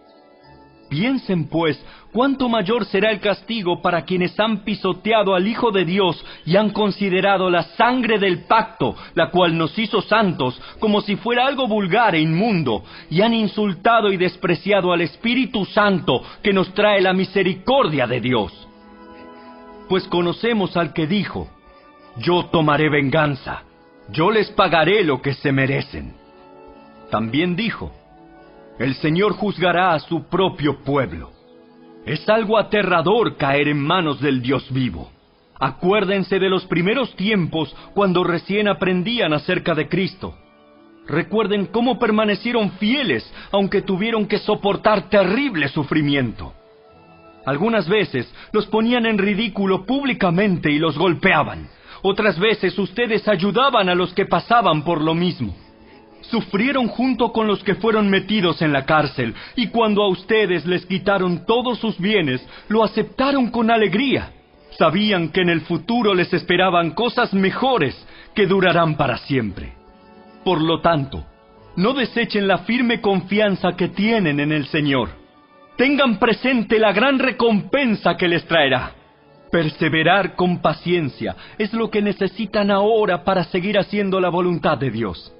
Piensen, pues, cuánto mayor será el castigo para quienes han pisoteado al Hijo de Dios y han considerado la sangre del pacto, la cual nos hizo santos, como si fuera algo vulgar e inmundo, y han insultado y despreciado al Espíritu Santo, que nos trae la misericordia de Dios. Pues conocemos al que dijo: Yo tomaré venganza, yo les pagaré lo que se merecen. También dijo: El Señor juzgará a su propio pueblo. Es algo aterrador caer en manos del Dios vivo. Acuérdense de los primeros tiempos cuando recién aprendían acerca de Cristo. Recuerden cómo permanecieron fieles aunque tuvieron que soportar terrible sufrimiento. Algunas veces los ponían en ridículo públicamente y los golpeaban. Otras veces ustedes ayudaban a los que pasaban por lo mismo. Sufrieron junto con los que fueron metidos en la cárcel, y cuando a ustedes les quitaron todos sus bienes, lo aceptaron con alegría. Sabían que en el futuro les esperaban cosas mejores que durarán para siempre. Por lo tanto, no desechen la firme confianza que tienen en el Señor. Tengan presente la gran recompensa que les traerá. Perseverar con paciencia es lo que necesitan ahora para seguir haciendo la voluntad de Dios.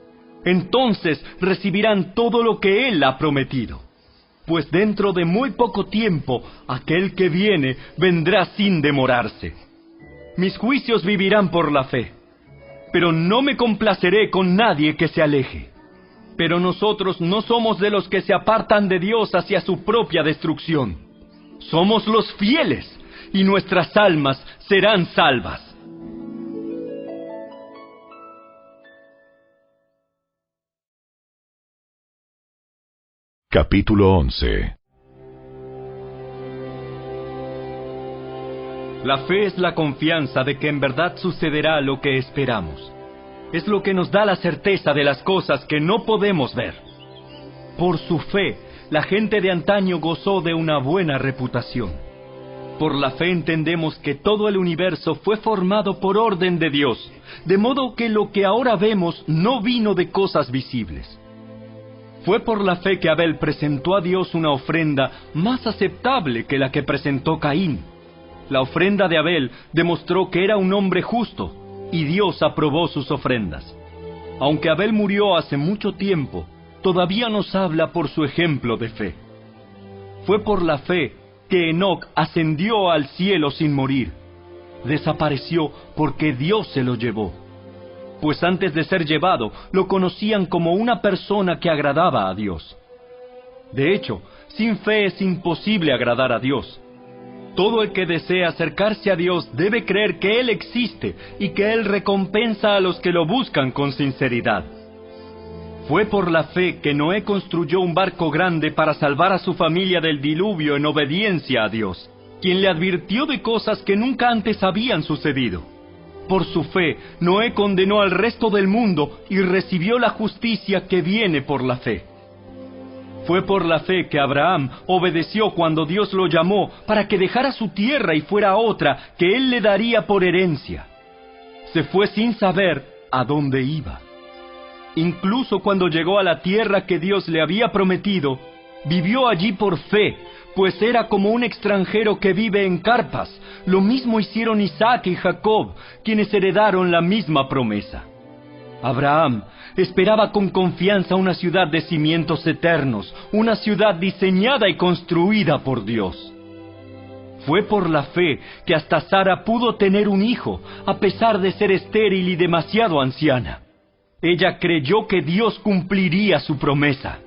Entonces recibirán todo lo que Él ha prometido. Pues dentro de muy poco tiempo, aquel que viene vendrá sin demorarse. Mis juicios vivirán por la fe, pero no me complaceré con nadie que se aleje. Pero nosotros no somos de los que se apartan de Dios hacia su propia destrucción. Somos los fieles, y nuestras almas serán salvas. Capítulo 11. La fe es la confianza de que en verdad sucederá lo que esperamos. Es lo que nos da la certeza de las cosas que no podemos ver. Por su fe, la gente de antaño gozó de una buena reputación. Por la fe entendemos que todo el universo fue formado por orden de Dios, de modo que lo que ahora vemos no vino de cosas visibles. Fue por la fe que Abel presentó a Dios una ofrenda más aceptable que la que presentó Caín. La ofrenda de Abel demostró que era un hombre justo, y Dios aprobó sus ofrendas. Aunque Abel murió hace mucho tiempo, todavía nos habla por su ejemplo de fe. Fue por la fe que Enoc ascendió al cielo sin morir. Desapareció porque Dios se lo llevó. Pues antes de ser llevado, lo conocían como una persona que agradaba a Dios. De hecho, sin fe es imposible agradar a Dios. Todo el que desea acercarse a Dios debe creer que Él existe y que Él recompensa a los que lo buscan con sinceridad. Fue por la fe que Noé construyó un barco grande para salvar a su familia del diluvio en obediencia a Dios, quien le advirtió de cosas que nunca antes habían sucedido. Por su fe, Noé condenó al resto del mundo y recibió la justicia que viene por la fe. Fue por la fe que Abraham obedeció cuando Dios lo llamó para que dejara su tierra y fuera a otra que él le daría por herencia. Se fue sin saber a dónde iba. Incluso cuando llegó a la tierra que Dios le había prometido, vivió allí por fe, pues era como un extranjero que vive en carpas. Lo mismo hicieron Isaac y Jacob, quienes heredaron la misma promesa. Abraham esperaba con confianza una ciudad de cimientos eternos, una ciudad diseñada y construida por Dios. Fue por la fe que hasta Sara pudo tener un hijo, a pesar de ser estéril y demasiado anciana. Ella creyó que Dios cumpliría su promesa.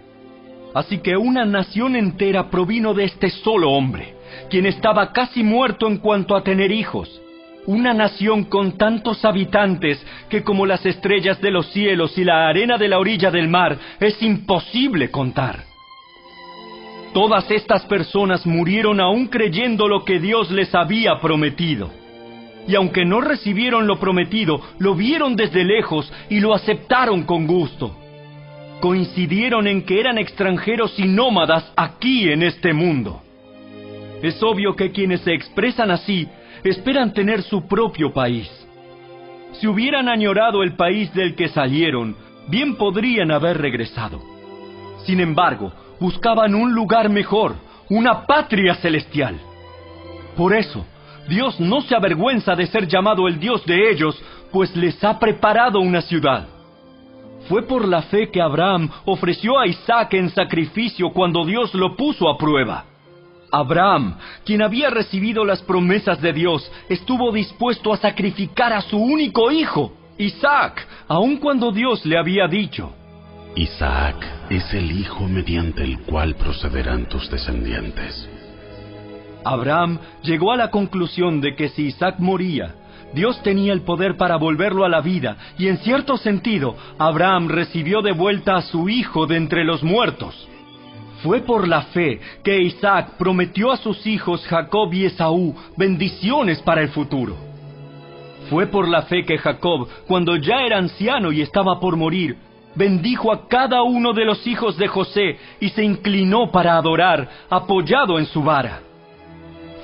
Así que una nación entera provino de este solo hombre, quien estaba casi muerto en cuanto a tener hijos. Una nación con tantos habitantes que como las estrellas de los cielos y la arena de la orilla del mar es imposible contar. Todas estas personas murieron aún creyendo lo que Dios les había prometido. Y aunque no recibieron lo prometido, lo vieron desde lejos y lo aceptaron con gusto. Coincidieron en que eran extranjeros y nómadas aquí en este mundo. Es obvio que quienes se expresan así esperan tener su propio país. Si hubieran añorado el país del que salieron, bien podrían haber regresado. Sin embargo, buscaban un lugar mejor, una patria celestial. Por eso, Dios no se avergüenza de ser llamado el Dios de ellos, pues les ha preparado una ciudad. Fue por la fe que Abraham ofreció a Isaac en sacrificio cuando Dios lo puso a prueba. Abraham, quien había recibido las promesas de Dios, estuvo dispuesto a sacrificar a su único hijo, Isaac, aun cuando Dios le había dicho: Isaac es el hijo mediante el cual procederán tus descendientes. Abraham llegó a la conclusión de que si Isaac moría, Dios tenía el poder para volverlo a la vida, y en cierto sentido, Abraham recibió de vuelta a su hijo de entre los muertos. Fue por la fe que Isaac prometió a sus hijos Jacob y Esaú bendiciones para el futuro. Fue por la fe que Jacob, cuando ya era anciano y estaba por morir, bendijo a cada uno de los hijos de José y se inclinó para adorar, apoyado en su vara.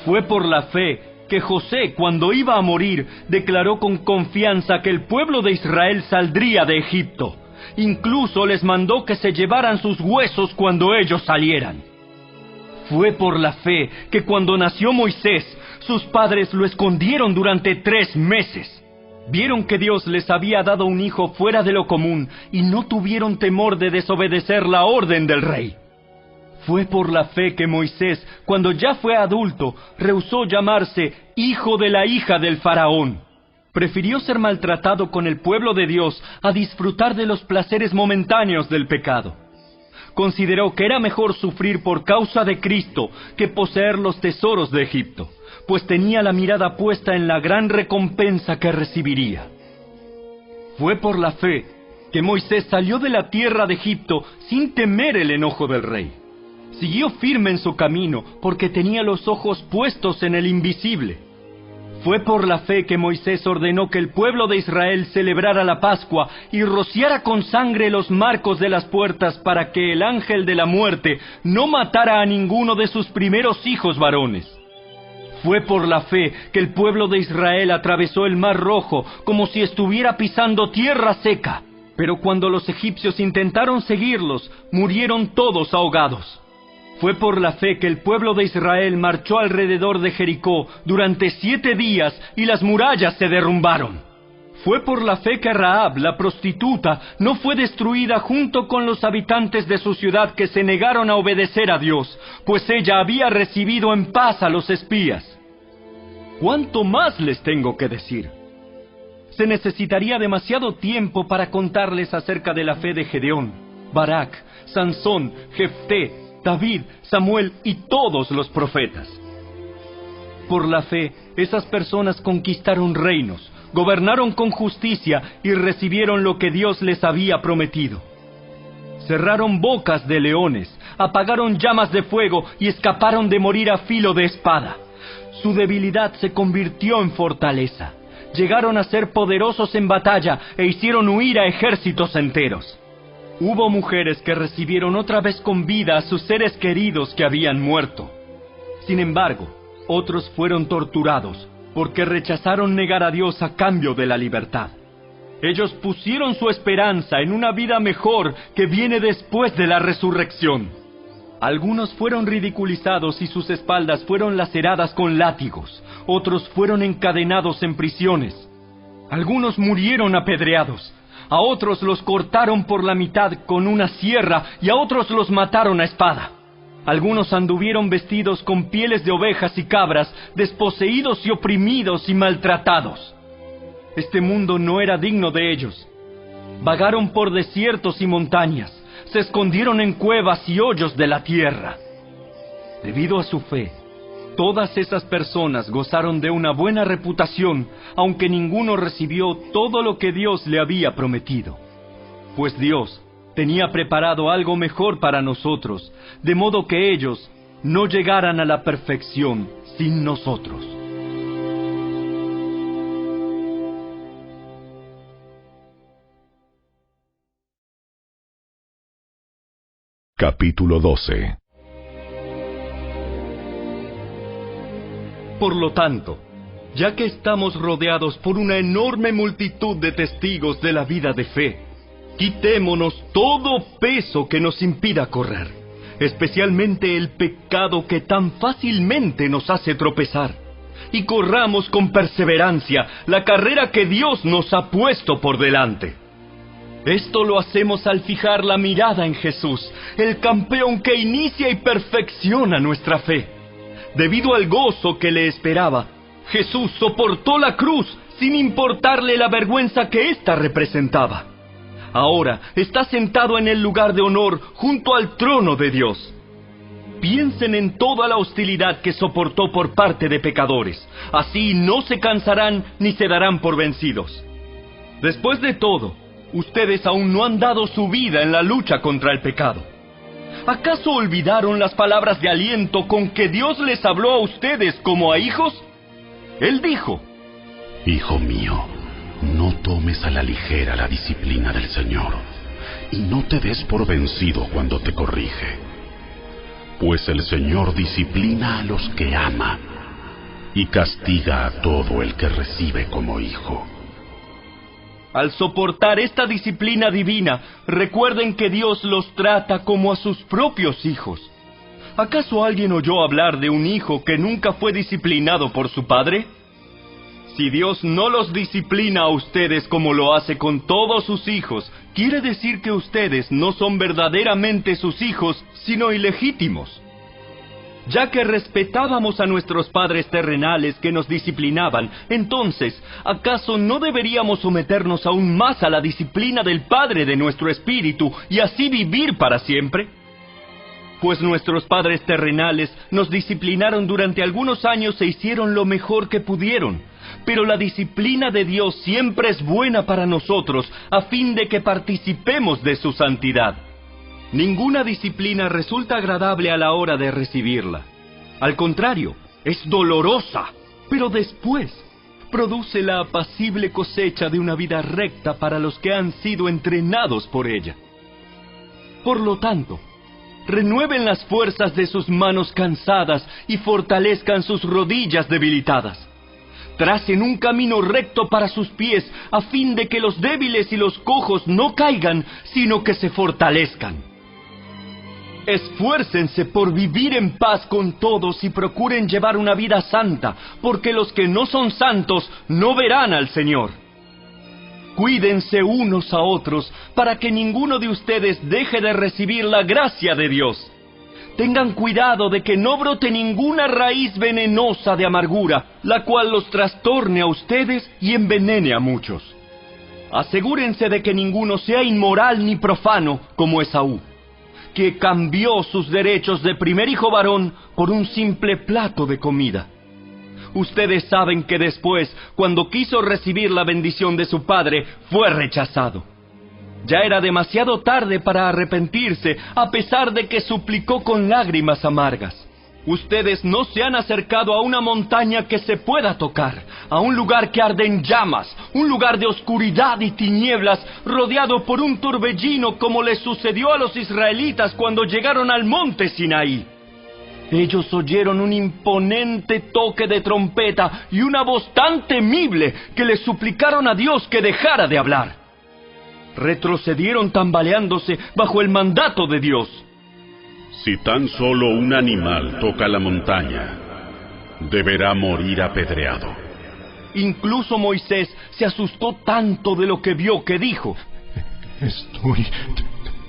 Fue por la fe que José, cuando iba a morir, declaró con confianza que el pueblo de Israel saldría de Egipto. Incluso les mandó que se llevaran sus huesos cuando ellos salieran. Fue por la fe que cuando nació Moisés, sus padres lo escondieron durante 3 meses. Vieron que Dios les había dado un hijo fuera de lo común y no tuvieron temor de desobedecer la orden del rey. Fue por la fe que Moisés, cuando ya fue adulto, rehusó llamarse hijo de la hija del faraón. Prefirió ser maltratado con el pueblo de Dios a disfrutar de los placeres momentáneos del pecado. Consideró que era mejor sufrir por causa de Cristo que poseer los tesoros de Egipto, pues tenía la mirada puesta en la gran recompensa que recibiría. Fue por la fe que Moisés salió de la tierra de Egipto sin temer el enojo del rey. Siguió firme en su camino porque tenía los ojos puestos en el invisible. Fue por la fe que Moisés ordenó que el pueblo de Israel celebrara la Pascua y rociara con sangre los marcos de las puertas para que el ángel de la muerte no matara a ninguno de sus primeros hijos varones. Fue por la fe que el pueblo de Israel atravesó el Mar Rojo como si estuviera pisando tierra seca. Pero cuando los egipcios intentaron seguirlos, murieron todos ahogados. Fue por la fe que el pueblo de Israel marchó alrededor de Jericó durante 7 días y las murallas se derrumbaron. Fue por la fe que Rahab, la prostituta, no fue destruida junto con los habitantes de su ciudad que se negaron a obedecer a Dios, pues ella había recibido en paz a los espías. ¿Cuánto más les tengo que decir? Se necesitaría demasiado tiempo para contarles acerca de la fe de Gedeón, Barak, Sansón, Jefté, David, Samuel y todos los profetas. Por la fe, esas personas conquistaron reinos, gobernaron con justicia y recibieron lo que Dios les había prometido. Cerraron bocas de leones, apagaron llamas de fuego y escaparon de morir a filo de espada. Su debilidad se convirtió en fortaleza. Llegaron a ser poderosos en batalla e hicieron huir a ejércitos enteros. Hubo mujeres que recibieron otra vez con vida a sus seres queridos que habían muerto. Sin embargo, otros fueron torturados porque rechazaron negar a Dios a cambio de la libertad. Ellos pusieron su esperanza en una vida mejor que viene después de la resurrección. Algunos fueron ridiculizados y sus espaldas fueron laceradas con látigos. Otros fueron encadenados en prisiones. Algunos murieron apedreados. A otros los cortaron por la mitad con una sierra y a otros los mataron a espada. Algunos anduvieron vestidos con pieles de ovejas y cabras, desposeídos y oprimidos y maltratados. Este mundo no era digno de ellos. Vagaron por desiertos y montañas, se escondieron en cuevas y hoyos de la tierra. Debido a su fe, todas esas personas gozaron de una buena reputación, aunque ninguno recibió todo lo que Dios le había prometido. Pues Dios tenía preparado algo mejor para nosotros, de modo que ellos no llegaran a la perfección sin nosotros. Capítulo 12. Por lo tanto, ya que estamos rodeados por una enorme multitud de testigos de la vida de fe, quitémonos todo peso que nos impida correr, especialmente el pecado que tan fácilmente nos hace tropezar, y corramos con perseverancia la carrera que Dios nos ha puesto por delante. Esto lo hacemos al fijar la mirada en Jesús, el campeón que inicia y perfecciona nuestra fe. Debido al gozo que le esperaba, Jesús soportó la cruz sin importarle la vergüenza que ésta representaba. Ahora está sentado en el lugar de honor junto al trono de Dios. Piensen en toda la hostilidad que soportó por parte de pecadores. Así no se cansarán ni se darán por vencidos. Después de todo, ustedes aún no han dado su vida en la lucha contra el pecado. ¿Acaso olvidaron las palabras de aliento con que Dios les habló a ustedes como a hijos? Él dijo: Hijo mío, no tomes a la ligera la disciplina del Señor, y no te des por vencido cuando te corrige. Pues el Señor disciplina a los que ama y castiga a todo el que recibe como hijo. Al soportar esta disciplina divina, recuerden que Dios los trata como a sus propios hijos. ¿Acaso alguien oyó hablar de un hijo que nunca fue disciplinado por su padre? Si Dios no los disciplina a ustedes como lo hace con todos sus hijos, quiere decir que ustedes no son verdaderamente sus hijos, sino ilegítimos. Ya que respetábamos a nuestros padres terrenales que nos disciplinaban, entonces, ¿acaso no deberíamos someternos aún más a la disciplina del Padre de nuestro espíritu y así vivir para siempre? Pues nuestros padres terrenales nos disciplinaron durante algunos años e hicieron lo mejor que pudieron, pero la disciplina de Dios siempre es buena para nosotros, a fin de que participemos de su santidad. Ninguna disciplina resulta agradable a la hora de recibirla. Al contrario, es dolorosa, pero después produce la apacible cosecha de una vida recta para los que han sido entrenados por ella. Por lo tanto, renueven las fuerzas de sus manos cansadas y fortalezcan sus rodillas debilitadas. Tracen un camino recto para sus pies, a fin de que los débiles y los cojos no caigan, sino que se fortalezcan. Esfuércense por vivir en paz con todos y procuren llevar una vida santa, porque los que no son santos no verán al Señor. Cuídense unos a otros para que ninguno de ustedes deje de recibir la gracia de Dios. Tengan cuidado de que no brote ninguna raíz venenosa de amargura, la cual los trastorne a ustedes y envenene a muchos. Asegúrense de que ninguno sea inmoral ni profano como Esaú, que cambió sus derechos de primer hijo varón por un simple plato de comida. Ustedes saben que después, cuando quiso recibir la bendición de su padre, fue rechazado. Ya era demasiado tarde para arrepentirse, a pesar de que suplicó con lágrimas amargas. Ustedes no se han acercado a una montaña que se pueda tocar, a un lugar que arde en llamas, un lugar de oscuridad y tinieblas, rodeado por un torbellino como les sucedió a los israelitas cuando llegaron al monte Sinaí. Ellos oyeron un imponente toque de trompeta y una voz tan temible que les suplicaron a Dios que dejara de hablar. Retrocedieron tambaleándose bajo el mandato de Dios. Si tan solo un animal toca la montaña, deberá morir apedreado. Incluso Moisés se asustó tanto de lo que vio que dijo: Estoy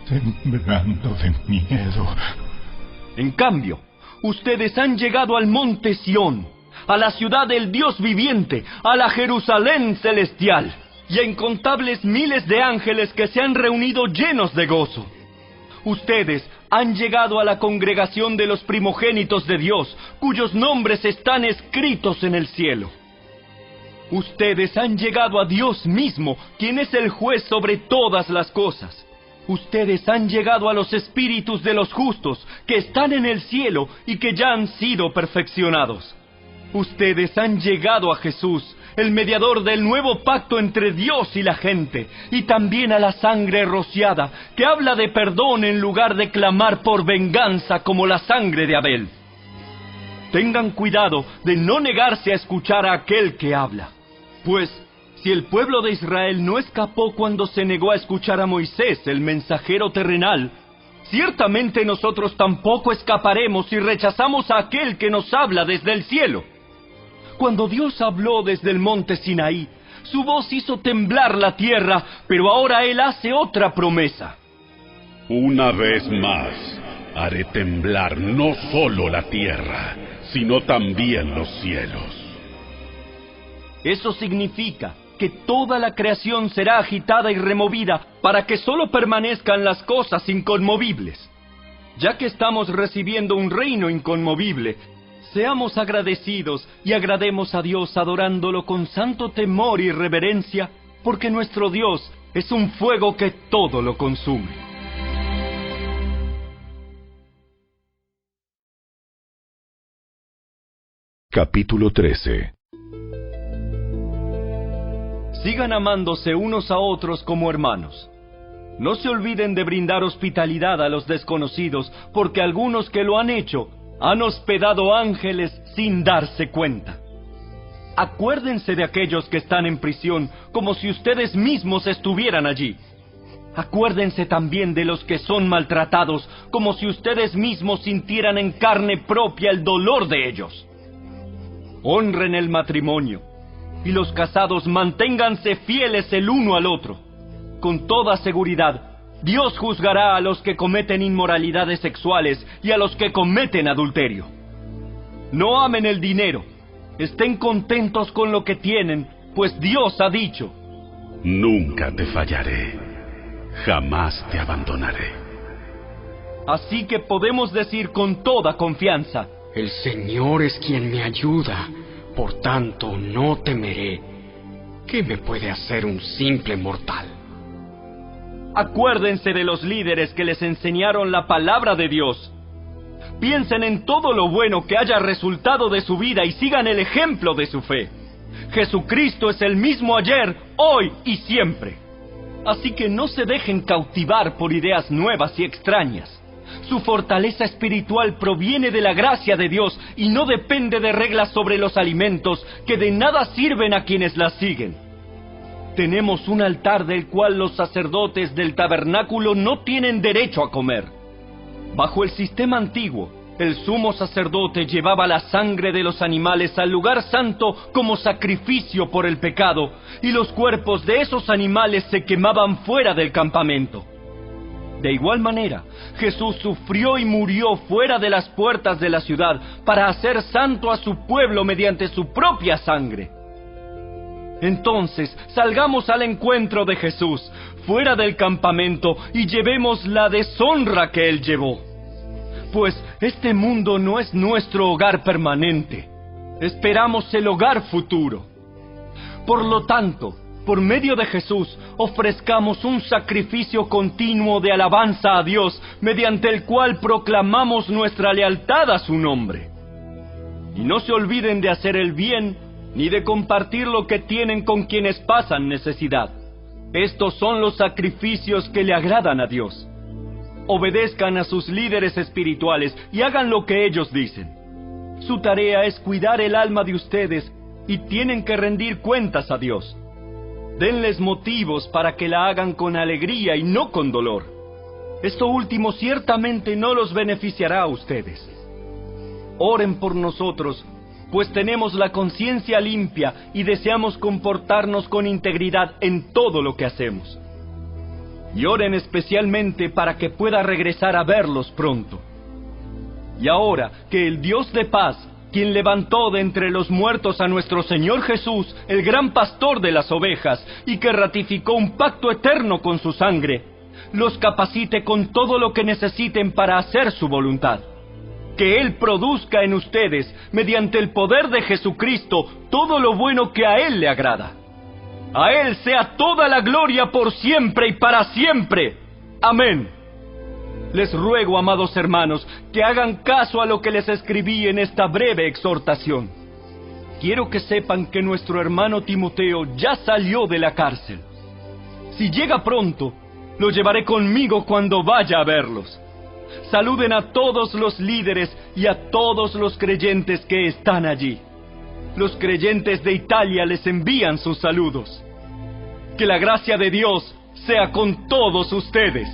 temblando de miedo. En cambio, ustedes han llegado al monte Sión, a la ciudad del Dios viviente, a la Jerusalén celestial, y a incontables miles de ángeles que se han reunido llenos de gozo. Ustedes han llegado a la congregación de los primogénitos de Dios, cuyos nombres están escritos en el cielo. Ustedes han llegado a Dios mismo, quien es el juez sobre todas las cosas. Ustedes han llegado a los espíritus de los justos, que están en el cielo y que ya han sido perfeccionados. Ustedes han llegado a Jesús, el mediador del nuevo pacto entre Dios y la gente, y también a la sangre rociada, que habla de perdón en lugar de clamar por venganza como la sangre de Abel. Tengan cuidado de no negarse a escuchar a aquel que habla, pues si el pueblo de Israel no escapó cuando se negó a escuchar a Moisés, el mensajero terrenal, ciertamente nosotros tampoco escaparemos si rechazamos a aquel que nos habla desde el cielo. Cuando Dios habló desde el monte Sinaí, su voz hizo temblar la tierra, pero ahora Él hace otra promesa. Una vez más, haré temblar no solo la tierra, sino también los cielos. Eso significa que toda la creación será agitada y removida para que solo permanezcan las cosas inconmovibles. Ya que estamos recibiendo un reino inconmovible, seamos agradecidos y agrademos a Dios adorándolo con santo temor y reverencia, porque nuestro Dios es un fuego que todo lo consume. Capítulo 13. Sigan amándose unos a otros como hermanos. No se olviden de brindar hospitalidad a los desconocidos, porque algunos que lo han hecho han hospedado ángeles sin darse cuenta. Acuérdense de aquellos que están en prisión, como si ustedes mismos estuvieran allí. Acuérdense también de los que son maltratados, como si ustedes mismos sintieran en carne propia el dolor de ellos. Honren el matrimonio, y los casados manténganse fieles el uno al otro. Con toda seguridad, Dios juzgará a los que cometen inmoralidades sexuales y a los que cometen adulterio. No amen el dinero, estén contentos con lo que tienen, pues Dios ha dicho: nunca te fallaré, jamás te abandonaré. Así que podemos decir con toda confianza: el Señor es quien me ayuda, por tanto no temeré. ¿Qué me puede hacer un simple mortal? Acuérdense de los líderes que les enseñaron la palabra de Dios. Piensen en todo lo bueno que haya resultado de su vida y sigan el ejemplo de su fe. Jesucristo es el mismo ayer, hoy y siempre. Así que no se dejen cautivar por ideas nuevas y extrañas. Su fortaleza espiritual proviene de la gracia de Dios y no depende de reglas sobre los alimentos que de nada sirven a quienes las siguen. Tenemos un altar del cual los sacerdotes del tabernáculo no tienen derecho a comer. Bajo el sistema antiguo, el sumo sacerdote llevaba la sangre de los animales al lugar santo como sacrificio por el pecado, y los cuerpos de esos animales se quemaban fuera del campamento. De igual manera, Jesús sufrió y murió fuera de las puertas de la ciudad para hacer santo a su pueblo mediante su propia sangre. Entonces, salgamos al encuentro de Jesús, fuera del campamento, y llevemos la deshonra que Él llevó. Pues este mundo no es nuestro hogar permanente. Esperamos el hogar futuro. Por lo tanto, por medio de Jesús, ofrezcamos un sacrificio continuo de alabanza a Dios, mediante el cual proclamamos nuestra lealtad a su nombre. Y no se olviden de hacer el bien, ni de compartir lo que tienen con quienes pasan necesidad. Estos son los sacrificios que le agradan a Dios. Obedezcan a sus líderes espirituales y hagan lo que ellos dicen. Su tarea es cuidar el alma de ustedes y tienen que rendir cuentas a Dios. Denles motivos para que la hagan con alegría y no con dolor. Esto último ciertamente no los beneficiará a ustedes. Oren por nosotros, pues tenemos la conciencia limpia y deseamos comportarnos con integridad en todo lo que hacemos. Y oren especialmente para que pueda regresar a verlos pronto. Y ahora que el Dios de paz, quien levantó de entre los muertos a nuestro Señor Jesús, el gran pastor de las ovejas, y que ratificó un pacto eterno con su sangre, los capacite con todo lo que necesiten para hacer su voluntad. Que Él produzca en ustedes, mediante el poder de Jesucristo, todo lo bueno que a Él le agrada. A Él sea toda la gloria por siempre y para siempre. Amén. Les ruego, amados hermanos, que hagan caso a lo que les escribí en esta breve exhortación. Quiero que sepan que nuestro hermano Timoteo ya salió de la cárcel. Si llega pronto, lo llevaré conmigo cuando vaya a verlos. Saluden a todos los líderes y a todos los creyentes que están allí. Los creyentes de Italia les envían sus saludos. Que la gracia de Dios sea con todos ustedes.